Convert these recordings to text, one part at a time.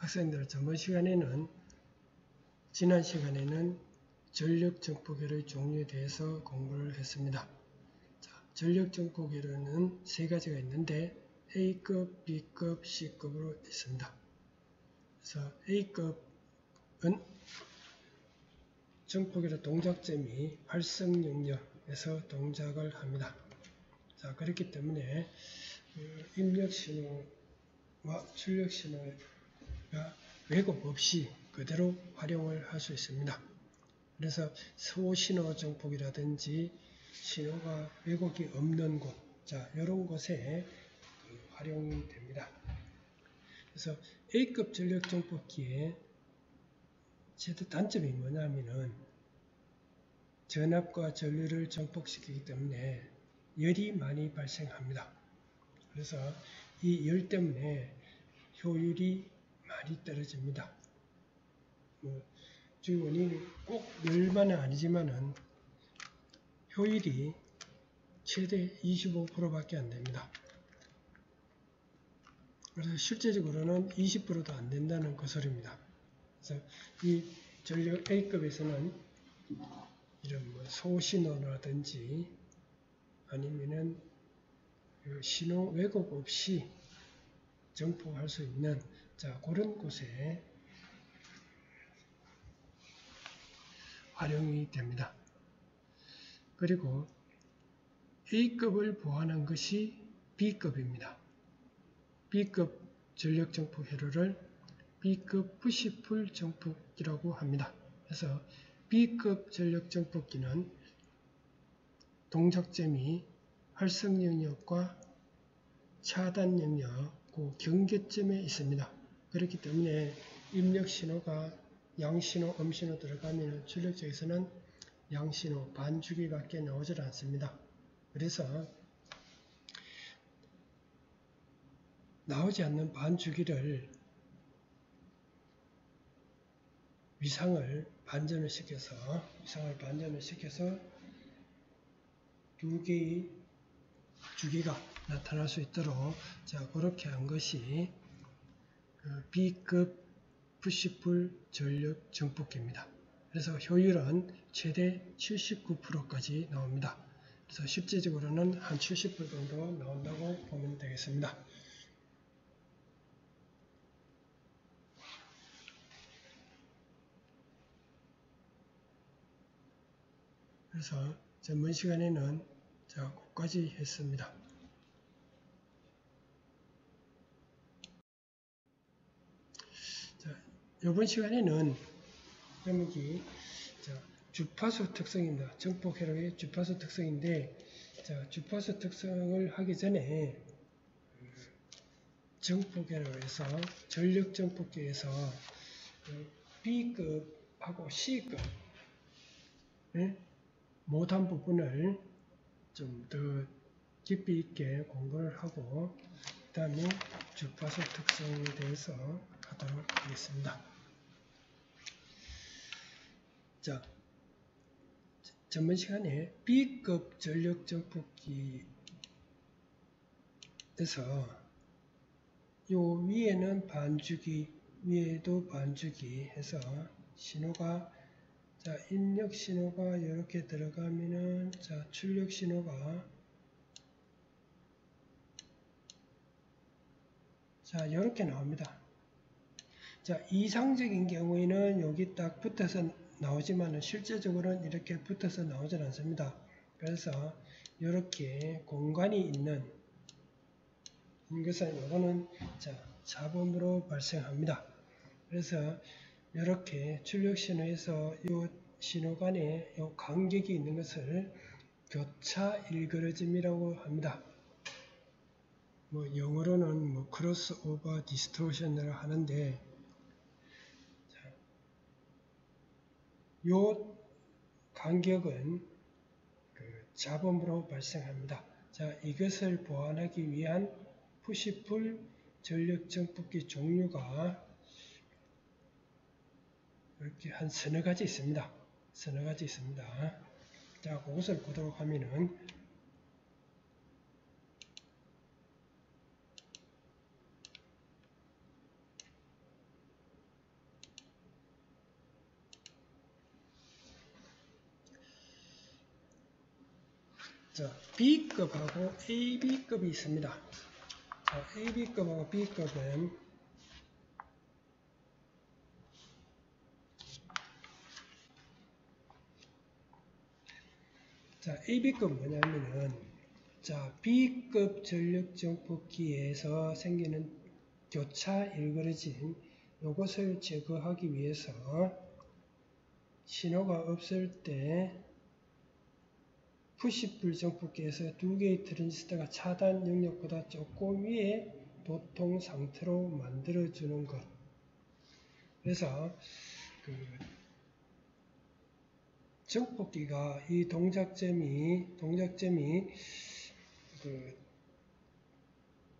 학생들 저번 시간에는 지난 시간에는 전력 정폭회로의 종류에 대해서 공부를 했습니다. 전력 정폭회로는 세 가지가 있는데 A급, B급, C급으로 있습니다. 그래서 A급은 정폭회로 동작점이 활성 영역에서 동작을 합니다. 자, 그렇기 때문에 입력 신호와 출력 신호가 왜곡 없이 그대로 활용을 할 수 있습니다. 그래서 소신호 정폭이라든지 신호가 왜곡이 없는 곳, 자, 이런 곳에 활용이 됩니다. 그래서 A급 전력 정폭기의 최대 단점이 뭐냐면은 전압과 전류를 정폭시키기 때문에 열이 많이 발생합니다. 그래서 이 열 때문에 효율이 많이 떨어집니다. 주의 원인이 꼭 열만은 아니지만은 효율이 최대 25%밖에 안 됩니다. 그래서 실제적으로는 20%도 안 된다는 그 소리입니다. 그래서 이 전력 A급에서는 이런 소신호라든지 아니면은 신호 왜곡 없이 정폭할 수 있는 자, 그런 곳에 활용이 됩니다. 그리고 A급을 보완한 것이 B급입니다. B급 전력 정폭 회로를 B급 푸시풀 정폭기라고 합니다. 그래서 B급 전력 정폭기는 동작점이 활성 영역과 차단 영역, 그 경계점에 있습니다. 그렇기 때문에 입력 신호가 양신호, 음신호 들어가면 출력 쪽에서는 양신호, 반주기밖에 나오질 않습니다. 그래서 나오지 않는 반주기를 위상을 반전을 시켜서 두 개의 주기가 나타날 수 있도록 자, 그렇게 한 것이 B급 푸시풀 전력 정폭기입니다. 그래서 효율은 최대 79%까지 나옵니다. 그래서 실제적으로는 한 70% 정도 나온다고 보면 되겠습니다. 그래서 전번 시간에는 자, 거기까지 했습니다. 자, 이번 시간에는 제목이 주파수 특성입니다. 정폭 회로의 주파수 특성인데, 자, 주파수 특성을 하기 전에 정폭 회로에서 전력 정폭기에서 B급하고 C급 못한 부분을 좀 더 깊이 있게 공부를 하고 그 다음에 주파수 특성에 대해서 하도록 하겠습니다. 자, 전번 시간에 B급 전력 정폭기에서 요 위에는 반주기, 위에도 반주기 해서 신호가 자, 입력 신호가 이렇게 들어가면은 자, 출력 신호가 자, 이렇게 나옵니다. 자, 이상적인 경우에는 여기 딱 붙어서 나오지만은 실제적으로는 이렇게 붙어서 나오질 않습니다. 그래서 이렇게 공간이 있는 것은 이거는 자, 잡음으로 발생합니다. 그래서 이렇게 출력 신호에서 이 신호 간에 이 간격이 있는 것을 교차 일그러짐이라고 합니다. 영어로는 크로스 오버 디스토션을 하는데, 이 간격은 잡음으로 발생합니다. 자, 이것을 보완하기 위한 푸시풀 전력 정폭기 종류가 이렇게 한 서너 가지 있습니다. 자, 그것을 보도록 하면은 자, B급하고 AB급이 있습니다. 자, AB급하고 B급은 자, AB급 뭐냐면은 자, B급 전력정폭기에서 생기는 교차 일그러짐 이것을 제거하기 위해서 신호가 없을 때 푸시풀 정폭기에서 두 개의 트랜지스터가 차단 영역보다 조금 위에 도통 상태로 만들어주는 것. 그래서 그 정폭기가 이 동작점이 그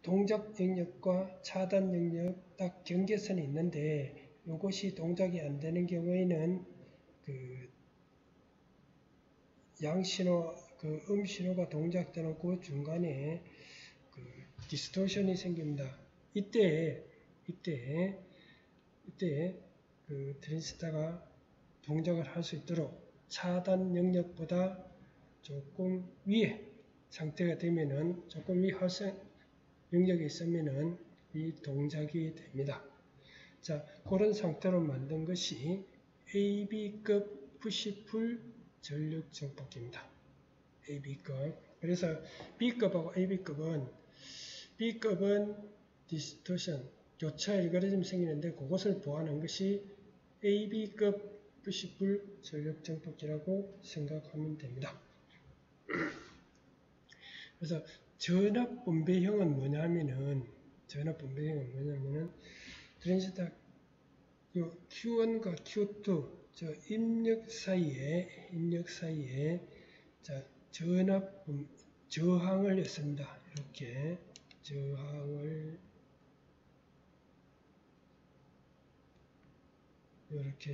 동작 영역과 차단 영역 딱 경계선이 있는데 이것이 동작이 안 되는 경우에는 그 양신호, 그 음신호가 동작되는 그 중간에 그 디스토션이 생깁니다. 이때 그 트랜지스터가 동작을 할 수 있도록 차단 영역보다 조금 위에 상태가 되면은 조금 위 활성 영역이 있으면은 이 동작이 됩니다. 자, 그런 상태로 만든 것이 AB급 푸시풀 전력 정폭기입니다. AB급. 그래서 B급하고 AB급은 디스토션, 교차 일그러짐이 생기는데 그것을 보완한 것이 AB급 푸시풀 전력 정폭기라고 생각하면 됩니다. 그래서 전압 분배형은 뭐냐면은 트랜지스터 요 Q1과 Q2 저 입력 사이에 자 저항을 냈습니다. 이렇게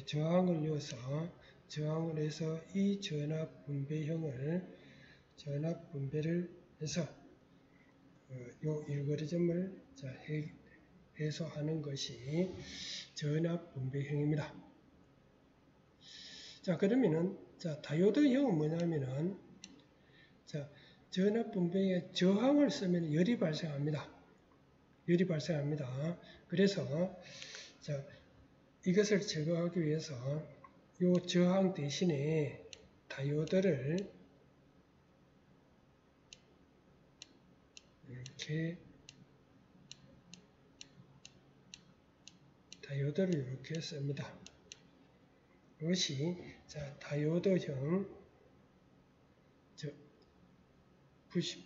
저항을 이어서 저항을 해서 이 전압 분배를 해서 요 일거리점을 해소하는 것이 전압 분배형입니다. 자, 그러면은 다이오드형은 뭐냐면은 전압 분배에 저항을 쓰면 열이 발생합니다. 그래서 이것을 제거하기 위해서 이 저항 대신에 다이오드를 이렇게 씁니다. 이것이 다이오드형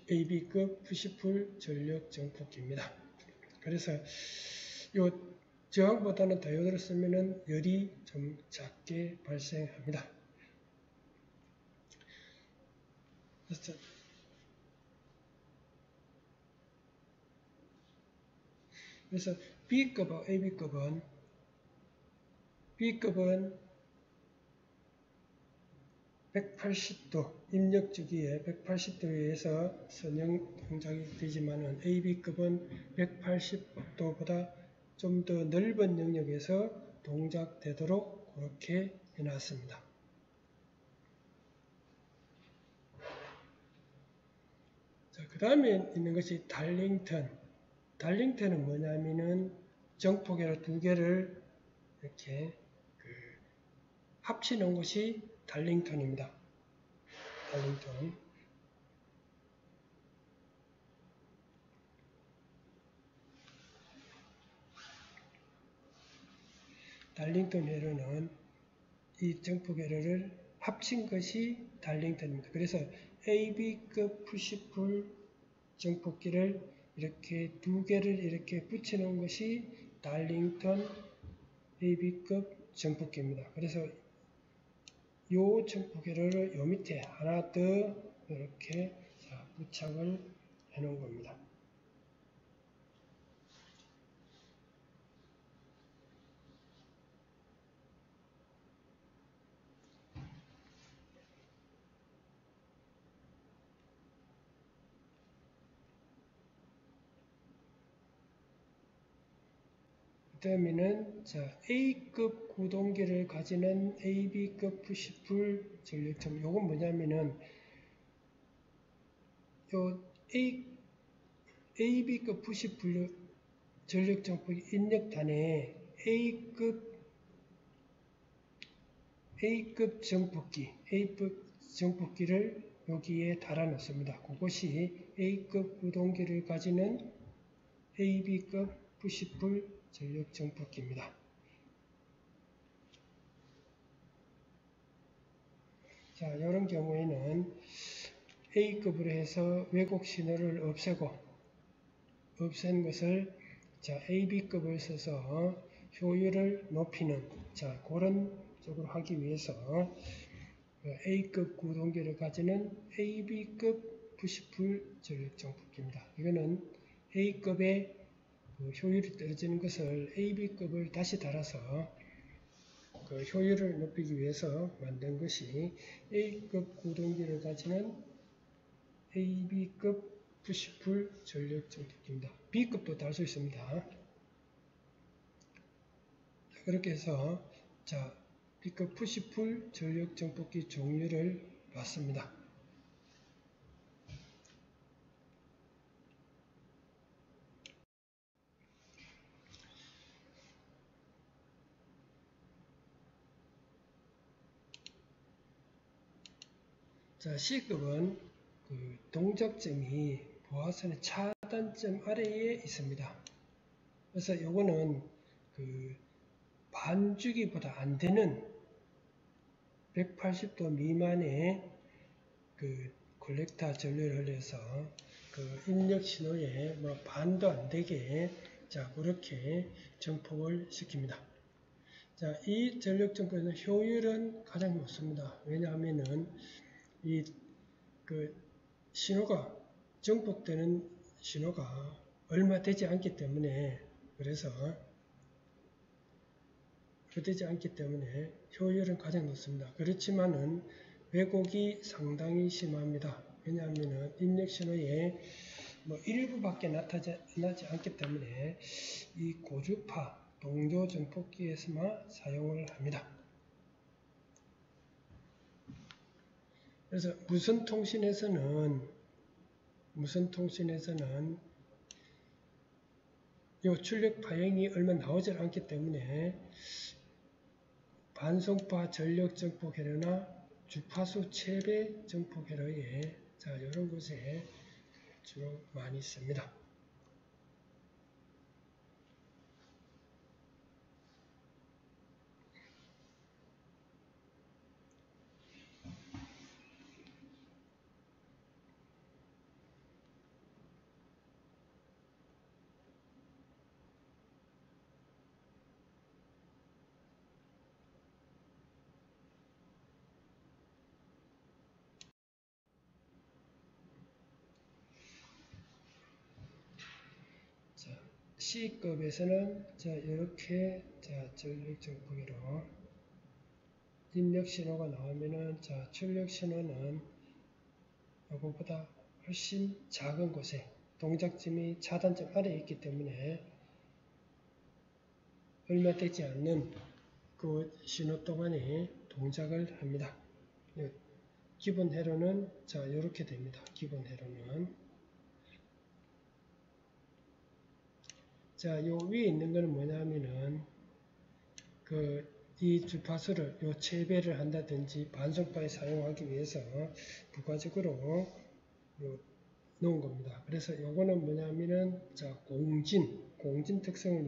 AB급 푸시풀 전력 정폭기입니다. 그래서 이 저항보다는 다이오드를 쓰면은 열이 좀 작게 발생합니다. 그래서 B급하고 AB급은 B급은 180도 입력 주기에 180도에서 선형 동작이 되지만은 AB급은 180도보다 좀 더 넓은 영역에서 동작되도록 그렇게 해놨습니다. 자, 그 다음에 있는 것이 달링턴. 달링턴은 뭐냐면은 정폭회로 두 개를 이렇게 합치는 것이 달링턴입니다. 달링턴 회로는 이 정폭 회로를 합친 것이 달링턴입니다. 그래서 AB급 푸시풀 정폭기를 이렇게 두 개를 이렇게 붙이는 것이 달링턴 AB급 정폭기입니다. 그래서 이 정폭 회로를 요 밑에 하나 더 이렇게 부착을 해 놓은 겁니다. 그 다음에는 A급 구동기를 가지는 AB급 푸시풀 전력점. 요건 뭐냐면은 AB급 부시 분류 전력 정폭 입력단에 A급 정폭기를 여기에 달아 놓습니다. 그것이 A급 구동기를 가지는 AB급 부시풀 전력 정폭기입니다. 자, 이런 경우에는 A급으로 해서 왜곡 신호를 없앤 것을 자, AB급을 써서 효율을 높이는 자, 그런 쪽으로 하기 위해서 A급 구동기를 가지는 AB급 부시풀 전력 정폭기입니다. 이거는 A급의 효율이 떨어지는 것을 AB급을 다시 달아서 그 효율을 높이기 위해서 만든 것이 A급 구동기를 가지는 AB급 부시풀 전력 정폭기입니다. B급도 달 수 있습니다. 그렇게 해서 자, B급 부시풀 전력 정폭기 종류를 봤습니다. 자, C급은 그 동작점이 보화선의 차단점 아래에 있습니다. 그래서 이거는 그 반주기보다 안 되는 180도 미만의 그 콜렉터 전류를 흘려서 그 입력 신호에 뭐 반도 안 되게 자, 그렇게 정폭을 시킵니다. 자, 이 전력 정폭의 효율은 가장 높습니다. 왜냐하면은 이 그 신호가 정폭되는 신호가 얼마 되지 않기 때문에 그래서 되지 않기 때문에 효율은 가장 높습니다. 그렇지만은 왜곡이 상당히 심합니다. 왜냐하면은 입력 신호에 뭐 일부밖에 나타나지 않기 때문에 이 고주파 동조 정폭기에서만 사용을 합니다. 그래서 무선 통신에서는 이 출력 파형이 얼마 나오지 않기 때문에 반송파 전력 정폭 회로나 주파수 체배 정폭 회로에 자, 이런 곳에 주로 많이 씁니다. C급에서는 자, 이렇게 자, 전력 정폭회로 입력 신호가 나오면은 자, 출력 신호는 이거보다 훨씬 작은 곳에 동작점이 차단점 아래에 있기 때문에 얼마 되지 않는 그 신호 동안에 동작을 합니다. 기본 회로는 자, 이렇게 됩니다. 기본 회로는 자, 요 위에 있는 거는 뭐냐면은 이 주파수를 요 체배를 한다든지 반송파에 사용하기 위해서 부가적으로 놓은 겁니다. 그래서 요거는 뭐냐면은 자, 공진 특성을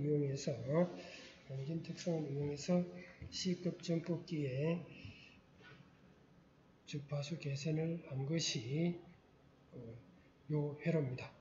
이용해서 C급 정폭기에 주파수 개선을 한 것이 요 회로입니다.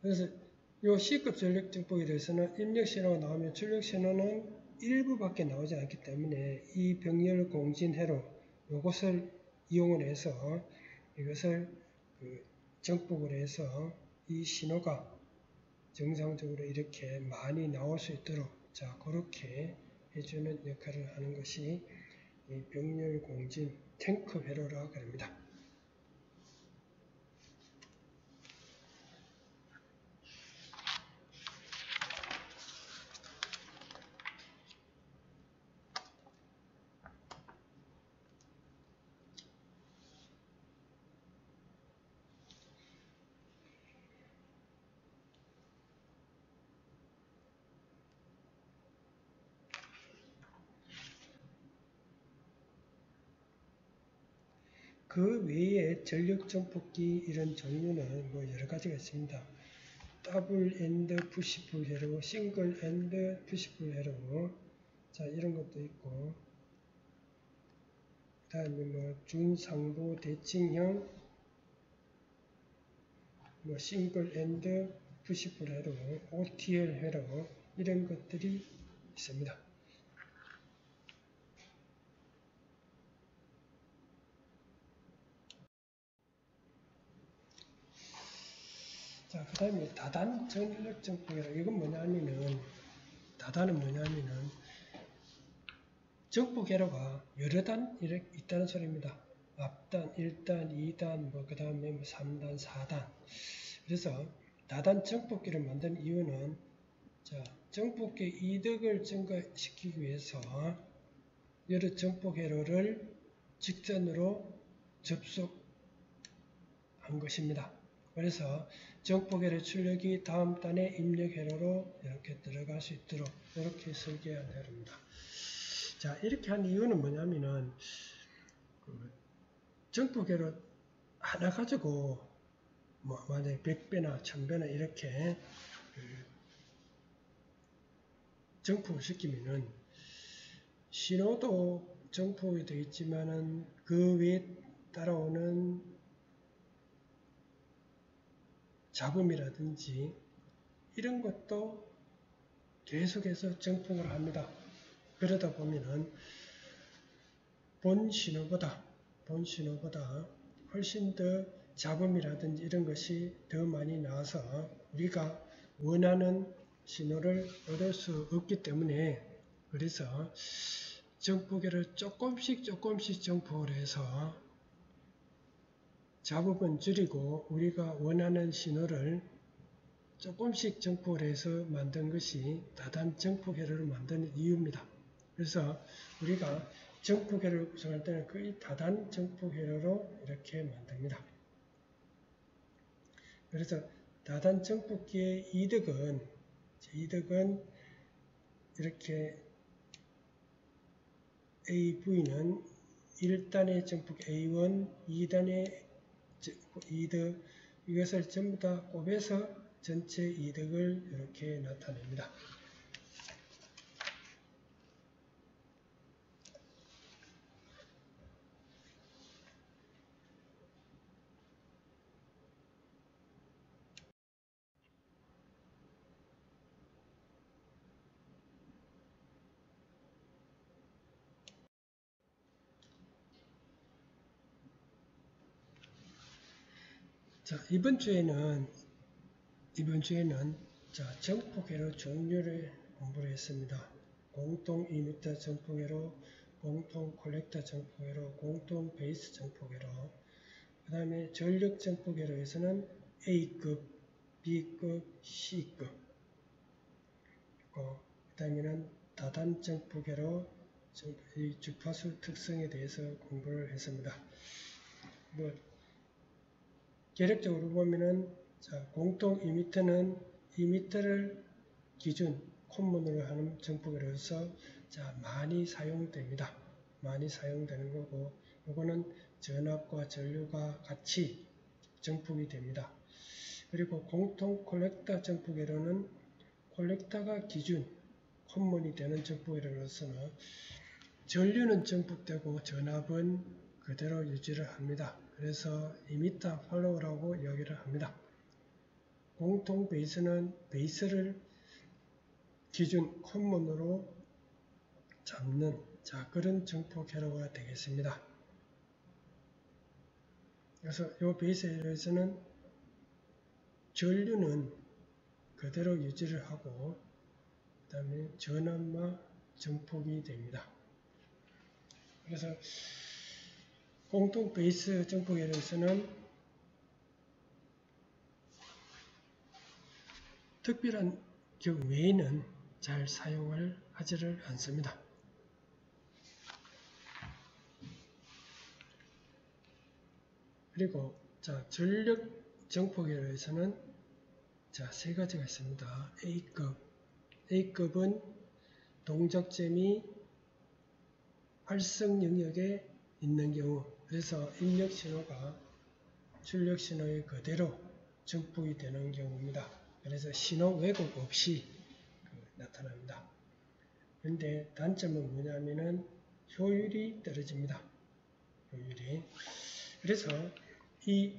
그래서 이 C급 전력 정폭에 대해서는 입력 신호가 나오면 출력 신호는 일부밖에 나오지 않기 때문에 이 병렬 공진 회로 이것을 이용을 해서 이것을 정폭을 해서 이 신호가 정상적으로 이렇게 많이 나올 수 있도록 자, 그렇게 해주는 역할을 하는 것이 이 병렬 공진 탱크 회로라고 합니다. 그 외에 전력 전폭기 이런 종류는 뭐 여러 가지가 있습니다. 더블 엔드 푸시풀 회로, 싱글 엔드 푸시풀 회로, 자 이런 것도 있고, 그다음에 뭐 준상부 대칭형, 뭐 싱글 엔드 푸시풀 회로, OTL 회로 이런 것들이 있습니다. 자, 그 다음에 다단 전력 전폭회로, 이건 뭐냐면은, 다단은 뭐냐면은, 전폭회로가 여러 단 있다는 소리입니다. 앞단, 1단, 2단, 뭐, 그 다음에 뭐 3단, 4단. 그래서 다단 전폭기를 만든 이유는, 자, 전폭기 이득을 증가시키기 위해서 여러 전폭회로를 직선으로 접속한 것입니다. 그래서 전폭회로 출력이 다음 단의 입력 회로로 이렇게 들어갈 수 있도록 이렇게 설계해야 됩니다. 자, 이렇게 한 이유는 뭐냐면은 전폭회로 하나 가지고 뭐 만약에 100배나 1000배나 이렇게 정폭을 시키면은 신호도 정폭이 되어 있지만은 그 외에 따라오는 잡음이라든지 이런 것도 계속해서 정폭을 합니다. 그러다 보면은 본 신호보다 훨씬 더 잡음이라든지 이런 것이 더 많이 나와서 우리가 원하는 신호를 얻을 수 없기 때문에, 그래서 정폭계를 조금씩 정폭을 해서 잡음은 줄이고 우리가 원하는 신호를 조금씩 정폭을 해서 만든 것이 다단 정폭회로를 만드는 이유입니다. 그래서 우리가 정폭회로를 구성할 때는 거의 다단 정폭회로로 이렇게 만듭니다. 그래서 다단 정폭기의 이득은 이렇게 AV는 1단의 정폭 A1, 2단의 이득, 이것을 전부 다 곱해서 전체 이득을 이렇게 나타냅니다. 자, 이번 주에는 자, 정폭회로 종류를 공부를 했습니다. 공통 이미터 정폭회로, 공통 콜렉터 정폭회로, 공통 베이스 정폭회로, 그 다음에 전력 정폭회로에서는 A급, B급, C급, 그 다음에는 다단 정폭회로 이 주파수 특성에 대해서 공부를 했습니다. 뭐 계력적으로 보면은, 자, 공통 이미터는 이미터를 기준 콤문으로 하는 정폭회로서 자, 많이 사용됩니다. 많이 사용되는 거고, 이거는 전압과 전류가 같이 정폭이 됩니다. 그리고 공통 콜렉터 정폭회로는 콜렉터가 기준 콤문이 되는 정폭회로로서는 전류는 정폭되고 전압은 그대로 유지를 합니다. 그래서 이미터 팔로우라고 이야기를 합니다. 공통 베이스는 베이스를 기준 콤문으로 잡는 자, 그런 정폭 회로가 되겠습니다. 그래서 이 베이스 회로에서는 전류는 그대로 유지를 하고 그 다음에 전압마 증폭이 됩니다. 그래서 공통 베이스 증폭에서는 특별한 경우에는 잘 사용을 하지를 않습니다. 그리고 자, 전력 증폭에서는 자, 세 가지가 있습니다. A급. A급은 동작점이 활성 영역에 있는 경우, 그래서 인력 신호가 출력 신호에 그대로 증폭이 되는 경우입니다. 그래서 신호 왜곡 없이 나타납니다. 그런데 단점은 뭐냐면은 효율이 떨어집니다. 효율이. 그래서 이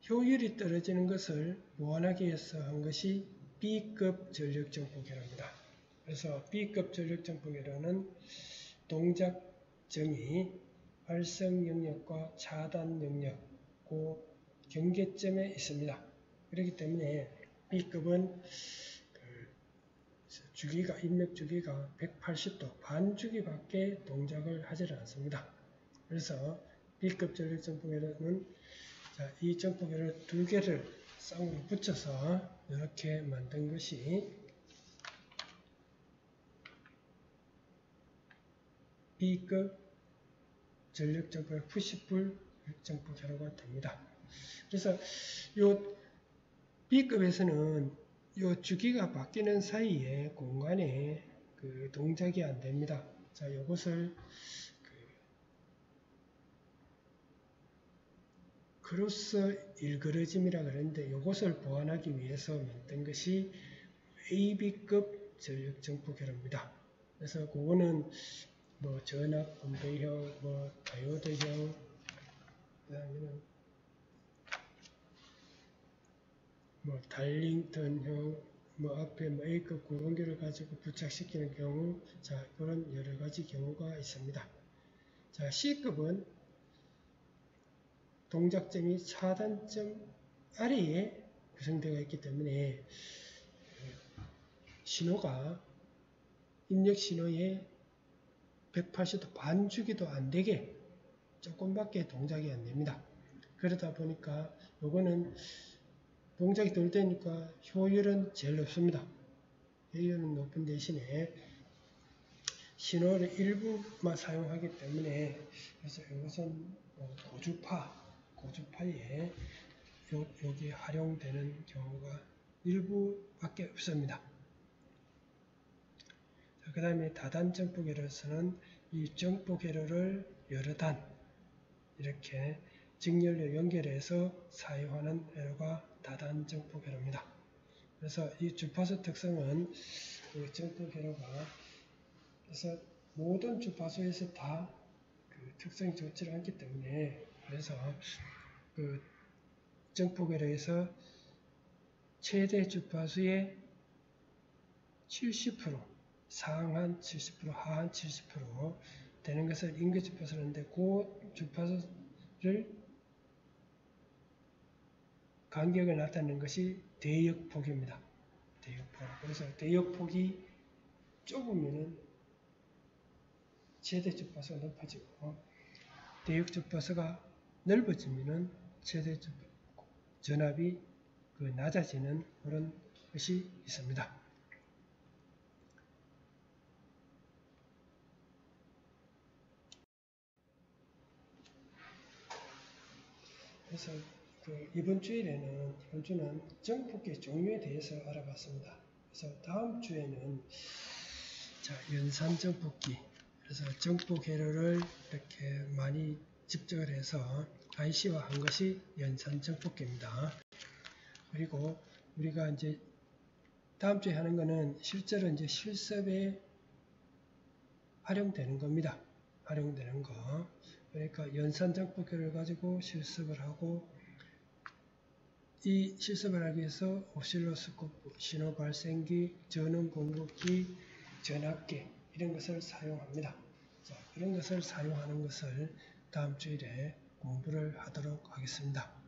효율이 떨어지는 것을 보완하기 위해서 한 것이 B급 전력 증폭회로입니다. 그래서 B급 전력 증폭회로는 동작점이 활성 영역과 차단 영역, 그 경계점에 있습니다. 그렇기 때문에 B급은 주기가, 인력 주기가 180도, 반주기밖에 동작을 하지 않습니다. 그래서 B급 전력 증폭회로는 이 증폭회로 두 개를 쌍으로 붙여서 이렇게 만든 것이 B급 전력 증폭 푸시풀 증폭회로가 됩니다. 그래서 이 B급에서는 이 주기가 바뀌는 사이에 공간에 그 동작이 안 됩니다. 자, 이것을 크로스 일그러짐이라 그러는데 이것을 보완하기 위해서 만든 것이 AB급 전력 증폭회로입니다. 그래서 그거는 뭐 전압 분배형, 뭐 다이오드형, 그다음에는 뭐 달링턴형, 뭐 앞에 뭐 A급 구동기를 가지고 부착시키는 경우, 자, 그런 여러 가지 경우가 있습니다. 자, C급은 동작점이 차단점 아래에 구성되어 있기 때문에 신호가 입력 신호에 180도 반주기도 안 되게 조금밖에 동작이 안 됩니다. 그러다 보니까 요거는 동작이 덜 되니까 효율은 제일 높습니다. 효율은 높은 대신에 신호를 일부만 사용하기 때문에 그래서 이것은 고주파에 여기 활용되는 경우가 일부밖에 없습니다. 그 다음에 다단 증폭회로에서는 이 증폭회로를 여러 단 이렇게 직렬로 연결해서 사용하는 회로가 다단 증폭회로입니다. 그래서 이 주파수 특성은 그 증폭회로가 그래서 모든 주파수에서 다 그 특성이 좋지 않기 때문에 그래서 그 증폭회로에서 최대 주파수의 70% 상한 70% 하한 70% 되는 것을 인계 주파수라는데 그 주파수를 간격을 나타내는 것이 대역폭입니다. 대역폭. 그래서 대역폭이 좁으면은 최대 주파수가 높아지고 대역 주파수가 넓어지면은 최대 전압이 낮아지는 그런 것이 있습니다. 그래서 이번 주는 증폭기 종류에 대해서 알아봤습니다. 그래서 다음 주에는 자, 연산 증폭기. 그래서 증폭 회로를 이렇게 많이 집적을 해서 IC화한 것이 연산 증폭기입니다. 그리고 우리가 이제 다음 주에 하는 거는 실제로 이제 실습에 활용되는 겁니다. 활용되는 거. 그러니까 연산 증폭기를 가지고 실습을 하고 이 실습을 하기 위해서 오실로스코프, 신호 발생기, 전원 공급기, 전압계 이런 것을 사용합니다. 자, 이런 것을 사용하는 것을 다음 주일에 공부를 하도록 하겠습니다.